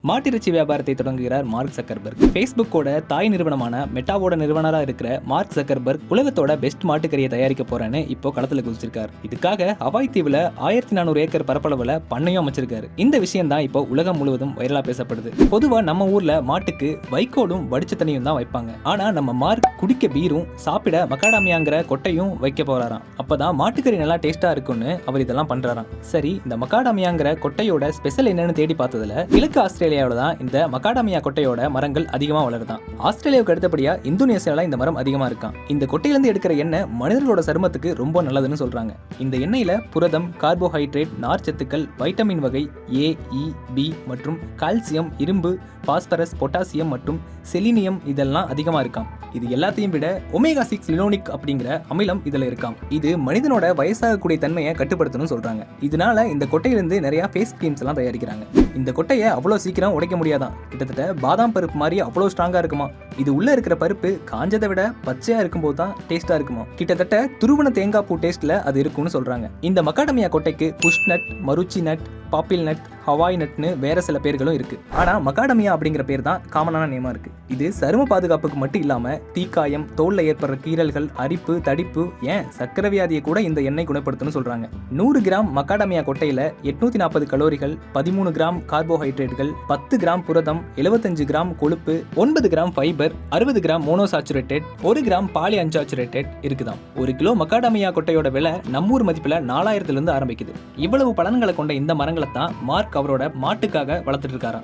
மாட்டிறைச்சி வியாபாரத்தை தொடங்குகிறார் mark Zuckerberg. ஃபேஸ்புக்கோட தாய் நிறுவனமான மெட்டாவோட நிறுவனராக இருக்கிற மார்க் ஜக்கர்பர்க் உலகத்தோட பெஸ்ட் மாட்டுக்கறியை தயாரிக்க போறேன்னு இப்போ களத்துல குதிச்சிருக்காரு. இதுக்காக ஹவாய் தீவுல 1400 ஏக்கர் பரப்பளவுல பண்ணையும் அமைச்சிருக்காரு. இந்த விஷயம் தான் இப்போ உலகம் முழுவதும் வைரலா பேசப்படுது. பொதுவா நம்ம ஊர்ல மாட்டுக்கு வைக்கோலும் வடிச்ச தண்ணியும் தான் வைப்பாங்க. ஆனா நம்ம மார்க் குடிக்க பீரும் சாப்பிட மக்காடாமியாங்கிற கொட்டையும் வைக்க போறாராம். அப்பதான் மாட்டுக்கறி நல்லா டேஸ்டா இருக்கும்னு அவர் இதெல்லாம் பண்றாராம். சரி, இந்த மக்காடாமியாங்கிற கொட்டையோட ஸ்பெஷல் என்னன்னு தேடி பார்த்ததுல கிழக்கு ஆஸ்திரேலியாவில் தான் இந்த மக்காடாமியா கொட்டையோட மரங்கள் அதிகமா வளருதான். ஆஸ்திரேலியாவுக்கு அடுத்தபடியா இந்தோனேசியால இந்த மரம் அதிகமா இருக்கான். இந்த கொட்டையிலிருந்து எடுக்கிற எண்ணெய் மனிதர்களோட சருமத்துக்கு ரொம்ப நல்லதுன்னு சொல்றாங்க. இந்த எண்ணெயில புரதம், கார்போஹைட்ரேட், நார்ச்சத்துக்கள், வைட்டமின் வகை A, E, B மற்றும் கால்சியம், இரும்பு, பாஸ்பரஸ், பொட்டாசியம் மற்றும் செலினியம் இதெல்லாம் அதிகமா இருக்காம். இது எல்லாத்தையும் விட ஒமேகா 6 லினோனிக் அப்படிங்கிற அமிலம் இதுல இருக்காம். இது மனிதனோட வயசாகக்கூடிய தன்மையை கட்டுப்படுத்தணும்னு சொல்றாங்க. இதனால இந்த கொட்டையிலிருந்து நிறைய ஃபேஸ் கிரீம்ஸ் எல்லாம் தயாரிக்கிறாங்க. இந்த கொட்டையை அவ்வளவு சீக்கிரம் உடைக்க முடியாதான். கிட்டத்தட்ட பாதாம் பருப்பு மாதிரி அவ்வளவு ஸ்ட்ராங்கா இருக்குமா. இது உள்ள இருக்கிற பருப்பு காஞ்சதை விட பச்சையா இருக்கும்போது தான் டேஸ்டா இருக்குமா. கிட்டத்தட்ட துருவன தேங்காய் பூ டேஸ்ட்ல அது இருக்கும்னு சொல்றாங்க. இந்த மக்காடமியா கொட்டைக்கு bush nut, Maroochi nut, Bopple nut, Hawaii நட்னு வேற சில பேர்களும் இருக்கு. ஆனா மக்காடமியா அப்படிங்கிற பேர் தான் காமனான நேமா இருக்கு. இது சரும பாதுகாப்புக்கு மட்டும் இல்லாம தீக்காயம், தோல்ல ஏற்படுற கீறல்கள், அரிப்பு, தடிப்பு, ஏன் சக்கரை வியாதியை கூட இந்த எண்ணெய் குணப்படுத்தும்னு சொல்றாங்க. 100 கிராம் மக்காடமியா கொட்டையில 840 கலோரிகள், 13 கிராம் கார்போஹைட்ரேட்டுகள், 10 கிராம் புரதம், 75 கிராம் கொழுப்பு, 9 gram fibre, 60 gram monounsaturated, 1 gram poly unsaturated இருக்குதாம். 1 கிலோ மக்காடமியா கொட்டையோட விலை நம்மூர் மதிப்புல 4000 இருந்து ஆரம்பிக்குது. இவ்வளவு பலன்களை கொண்ட இந்த மரங்களை தான் மார்க் அவரோட மாட்டுக்காக வளர்த்துட்டு இருக்காராம்.